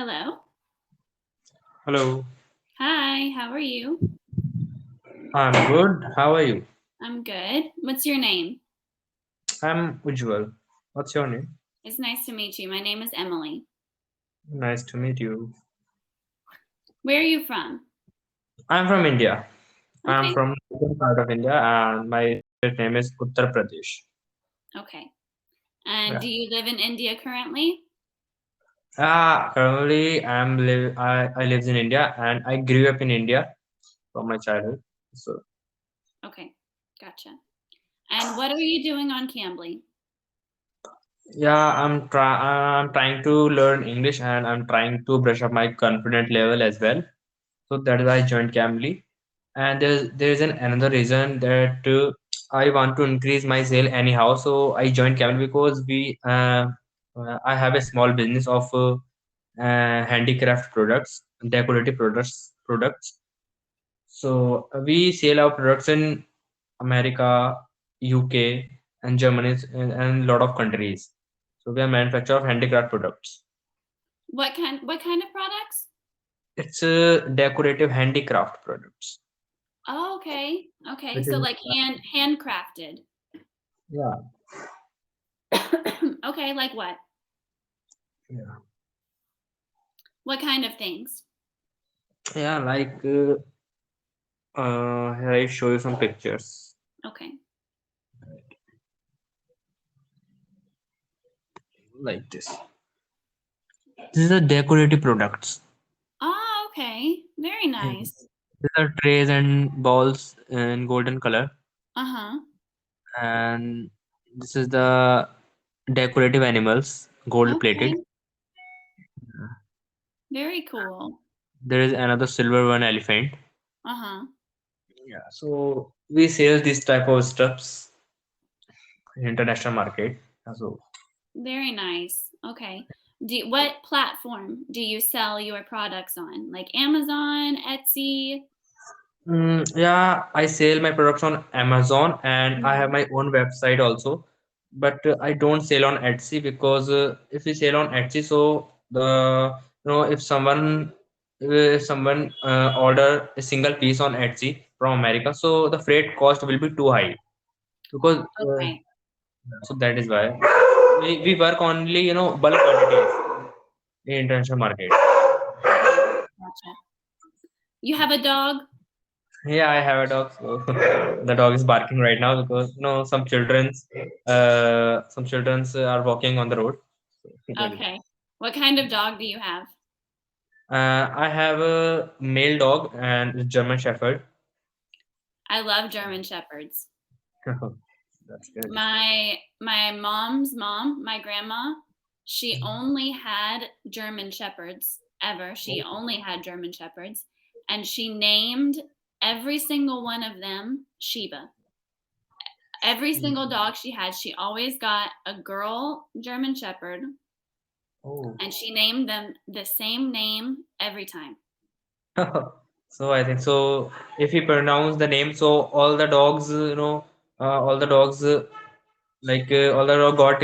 Hello. Hello, Hi, how are you? I'm good. How are you? I'm good. What's your name? I'm Ujjwal. What's your name? It's nice to meet you. My name is Emily. Nice to meet you. Where are you from? I'm from India. I'm Okay. from northern part of India, and my state name is Uttar Pradesh. Okay. And Yeah. do you live in India currently? Currently, I live in India, and I grew up in India from my childhood. So Okay. Gotcha. And what are you doing on Cambly? yeah, I'm trying to learn English, and I'm trying to brush up my confident level as well. So that is why I joined Cambly. And there's another reason that I want to increase my sale anyhow. So I joined Cambly because I have a small business of handicraft products, decorative products. So we sell our products in America, UK, and Germany, and a lot of countries. So we are manufacturer of handicraft products. What kind of products? It's decorative handicraft products, Oh, okay. Okay. which So is like handcrafted. yeah, Okay, like what? yeah, What kind of things? yeah. Like here I show you some pictures Okay. like this. These are decorative products. Oh, okay. Very Yeah. nice. These are trays and balls in golden color, Uh-huh. and this is the decorative animals, gold plated. Okay. Very cool. There is another silver one elephant. Uh-huh. Yeah. So we sell this type of stuffs in international market. So Very nice. Okay. What platform do you sell your products on? Like Amazon, Etsy? yeah, I sell my products on Amazon and I have Mhm. my own website also. But I don't sell on Etsy because if we sell on Etsy, so if someone order a single piece on Etsy from America, so the freight cost will be too high because Okay. so that is why we work only bulk quantities in international market. Gotcha. You have a dog? Yeah, I have a dog. So the dog is barking right now because some childrens are walking on the road. So that is Okay. What kind of dog do you have? I have a male dog and a German Shepherd. I love German shepherds. That's good. My mom's mom, my grandma, she only had German shepherds ever. She only had German shepherds and she named every single one of them Sheba. Every single dog she had, she always got a girl German shepherd Oh. and she named them the same name every time. So I think so. If you pronounce the name, so all the dogs, all the dog got,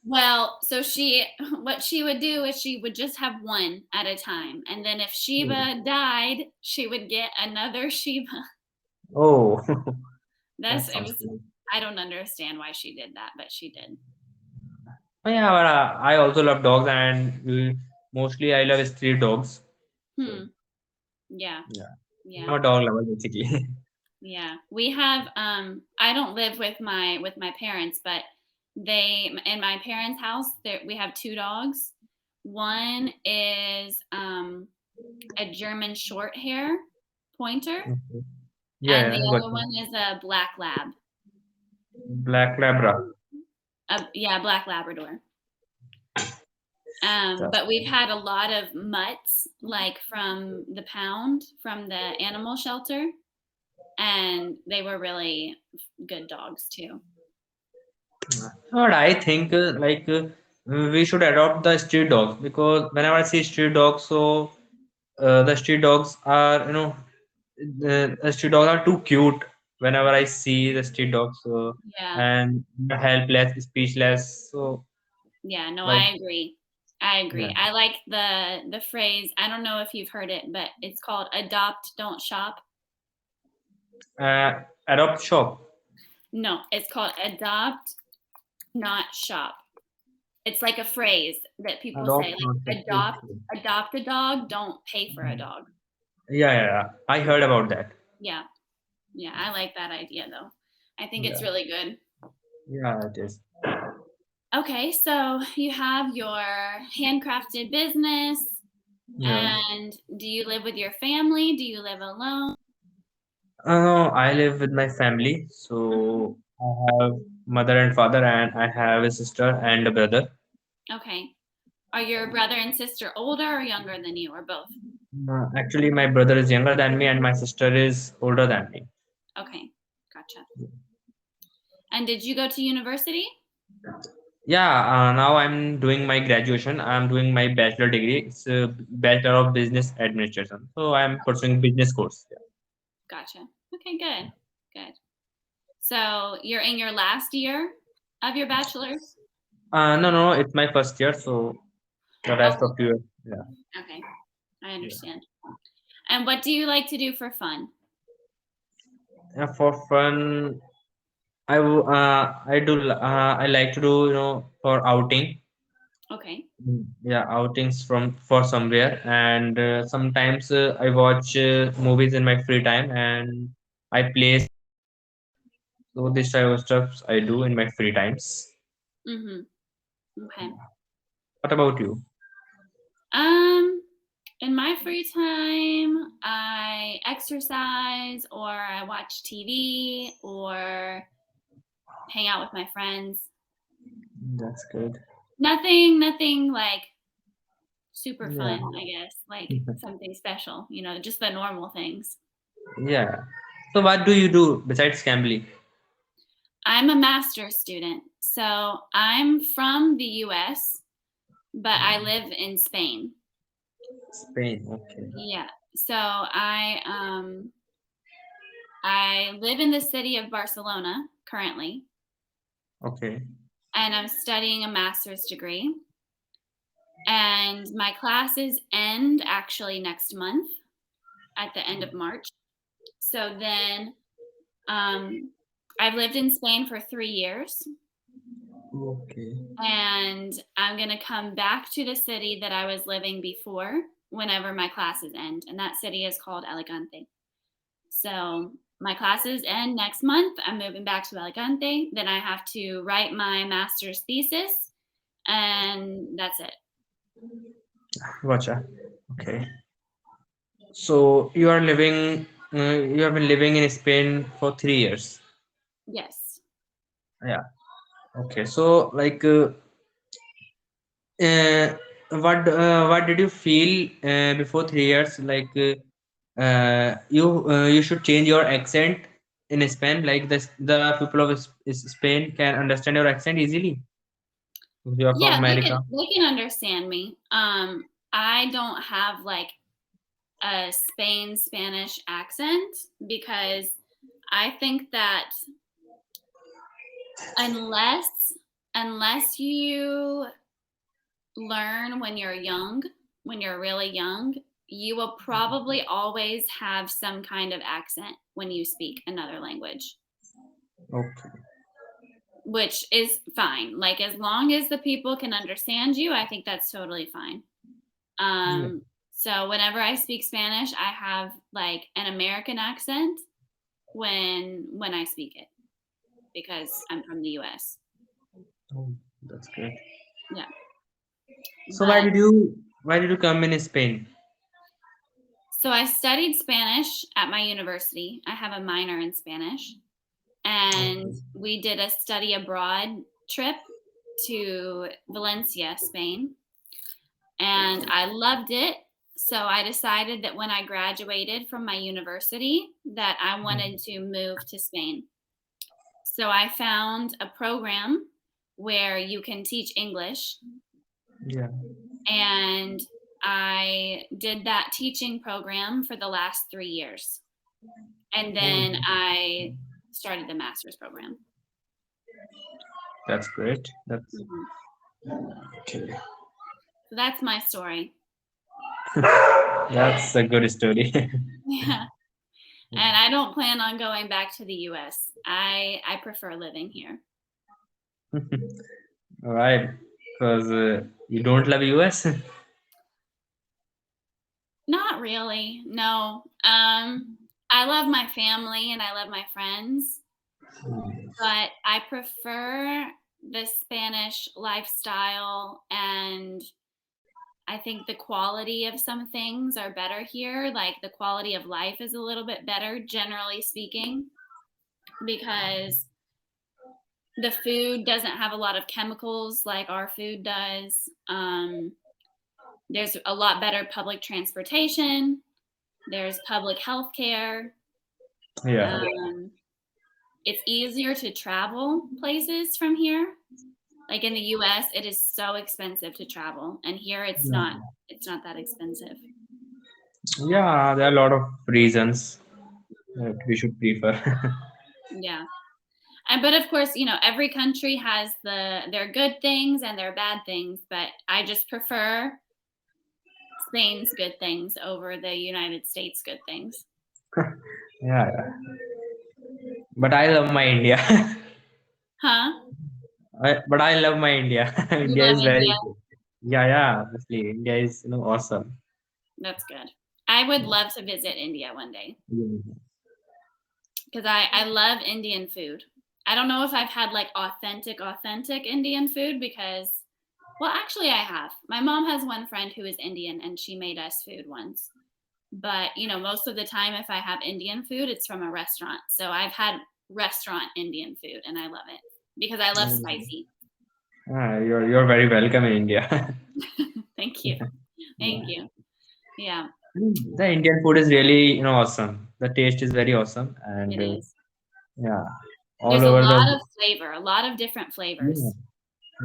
Well, so she what she would do is she would just have one at a time. And then if Sheba died, she would get another Sheba. Oh, That's that it sounds was good. I don't understand why she did that, but she did. Oh, yeah, but, I also love dogs, and mostly I love street dogs. So Hmm. Yeah. yeah, Yeah. I'm a dog lover basically. Yeah. We have I don't live with my parents, but they in my parents' house there we have two dogs. One is a German short hair pointer Okay. and Yeah, the yeah, got other you. one is a black lab. Black Labra. Yeah, black Labrador. That's But we've had a lot of mutts, like from the pound, from the animal shelter, and they were really good dogs too. what I think. We should adopt the street dogs because whenever I see street dogs, so the street dogs are the street dogs are too cute. Whenever I see the street dogs, so Yeah, and helpless, speechless, so yeah, no, like I agree. I Yeah. agree. I like the phrase, I don't know if you've heard it, but it's called adopt, don't shop. Adopt shop. No, it's called adopt, not shop. It's like a phrase that people say, Adopt not shop. like Okay. adopt a dog, don't pay for a dog. Yeah, yeah, yeah. I heard about that. Yeah. Yeah, I like that idea though. I think it's Yeah, really good. yeah, it is. Okay, so you have your handcrafted business, Yeah. and do you live with your family? Do you live alone? I live with my family, Mhm. so I have mother and father, and I have a sister and a brother. Okay. Are your brother and sister older or younger than you, or both? Actually, my brother is younger than me, and my sister is older than me. Okay, gotcha. And did you go to university? Yeah, now I'm doing my graduation. I'm doing my bachelor degree. It's a Bachelor of Business Administration. So I'm pursuing business course. Yeah. Gotcha. Okay, good. Good. So you're in your last year of your bachelor's? No, no, it's my first year, so the rest Oh, of you. Yeah. okay. I Yeah. understand. And what do you like to do for fun? Yeah, for fun, I like to do for outing. Okay. Yeah, outings from for somewhere, and sometimes I watch movies in my free time, and I play. So this type of stuff I do in my free times. Mhm. Okay. What about you? Um, in my free time, I exercise or I watch TV or hang out with my friends. That's good. Nothing like super Yeah. fun, I guess, like something special, just the normal things. Yeah. So what do you do besides cambly? I'm a master's student, so I'm from the US, but I live in Spain. Spain. Okay. Yeah. So I live in the city of Barcelona currently, Okay. and I'm studying a master's degree. And my classes end actually next month at the end of March. So then um, I've lived in Spain for 3 years, Okay. and I'm going to come back to the city that I was living before whenever my classes end. And that city is called Alicante. So my classes end next month. I'm moving back to Alicante. Then I have to write my master's thesis, and that's it. Gotcha. Okay. So you have been living in Spain for 3 years. Yes. Yeah. Okay. So like, uh, what did you feel before 3 years? Like, you should change your accent in Spain. Like the people of Spain can understand your accent easily. If you are from Yeah, America. they can understand me. I don't have like a Spain Spanish accent because I think that unless unless you learn when you're young, when you're really young, you will probably always have some kind of accent when you speak another language, Okay. which is fine. Like as long as the people can understand you, I think that's totally fine. Yeah. So whenever I speak Spanish, I have like an American accent when I speak it because I'm from the US. Oh, that's great. Yeah. So But why did you come in Spain? so I studied Spanish at my university. I have a minor in Spanish, and Okay. we did a study abroad trip to Valencia, Spain, and I loved it. So I decided that when I graduated from my university that I wanted to move to Spain. So I found a program where you can teach English, Yeah. and I did that teaching program for the last 3 years. And Oh, then I started the master's program. that's great. That's Mhm. okay. So that's my story. That's a good story. Yeah. And I don't plan on going back to the US. I prefer living here. All right, because you don't love US. Not really. No. I love my family and I love my friends, but I prefer the Spanish lifestyle, and I think the quality of some things are better here. Like the quality of life is a little bit better, generally speaking, because the food doesn't have a lot of chemicals like our food does. There's a lot better public transportation. There's public health care. Yeah, Um, it's easier to travel places from here. Like in the US, it is so expensive to travel, and here yeah, it's not that expensive. yeah. There are a lot of reasons that we should prefer. Yeah. And but of course, every country has their good things and their bad things, but I just prefer Spain's good things over the United States good things. Yeah, yeah. But I love my India. Huh? But I love my India. You India love is very India? good. Yeah, yeah. Honestly, India is awesome. That's good. I would love to visit India one day Yeah. because I love Indian food. I don't know if I've had like authentic Indian food because, well, actually, I have. My mom has one friend who is Indian and she made us food once. But, most of the time, if I have Indian food, it's from a restaurant. So I've had restaurant Indian food and I love it because I love Mm. spicy. You're very welcome in India. Thank you. Thank Yeah. you. Yeah, The Indian food is really awesome. The taste is very awesome, it and is. yeah, all There's a over the lot of flavor, a lot of different yeah, flavors.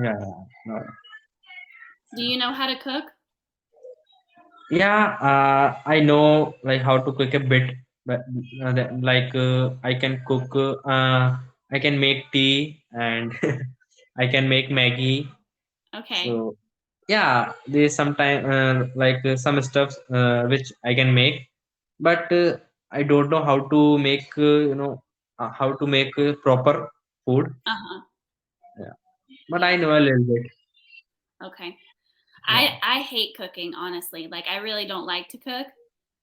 yeah, no. Do you know how to cook? Yeah. I know like how to cook a bit, but like I can cook. I can make tea and I can make Maggie. Okay. So yeah, there's sometime like some stuff which I can make, but I don't know how to make how to make proper food. Uh-huh. Yeah, but I Yeah. know a little bit. Okay. Yeah. I hate cooking, honestly. Like I really don't like to cook,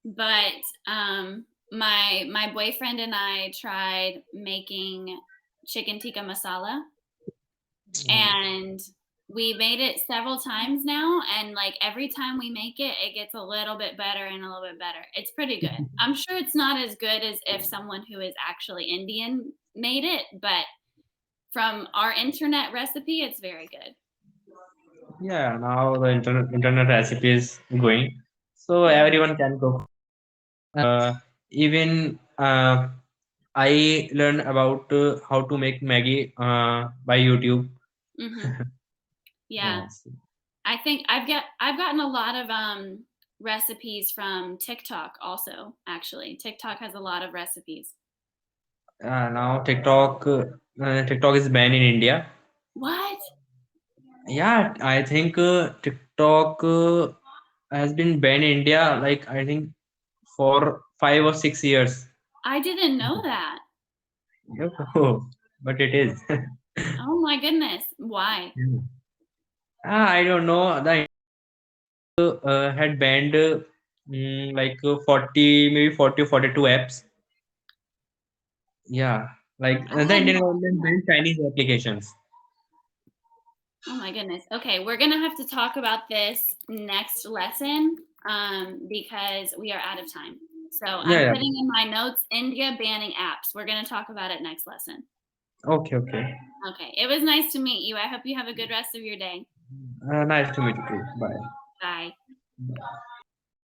but my boyfriend and I tried making chicken tikka masala, and we made it several times now, and like every time we make it, it gets a little bit better and a little bit better. It's pretty good. I'm sure it's not as good as if someone who is actually Indian made it, but from our internet recipe, it's very good. Yeah, now the internet recipe is going, so Mhm. everyone can cook. Even I learned about how to make Maggie by YouTube. Mhm. Yeah. Yes. I think I've gotten a lot of recipes from TikTok also, actually. TikTok has a lot of recipes. Now TikTok is banned in India. What? Yeah, I think TikTok has been banned in India, like I think for 5 or 6 years. I didn't know that. Yep. But it is. Oh my goodness. Why? Yeah. I don't know. The had banned like 40, maybe 40 or 42 apps. Yeah, like I the had Indian no government idea. banned Chinese applications. Oh my goodness. Okay, we're gonna have to talk about this next lesson because we are out of time. So Yeah, I'm yeah. putting in my notes India banning apps. We're gonna talk about it next lesson. Okay, okay. Okay. It was nice to meet you. I hope you have a good rest of your day. Nice to meet you too. Bye. Bye.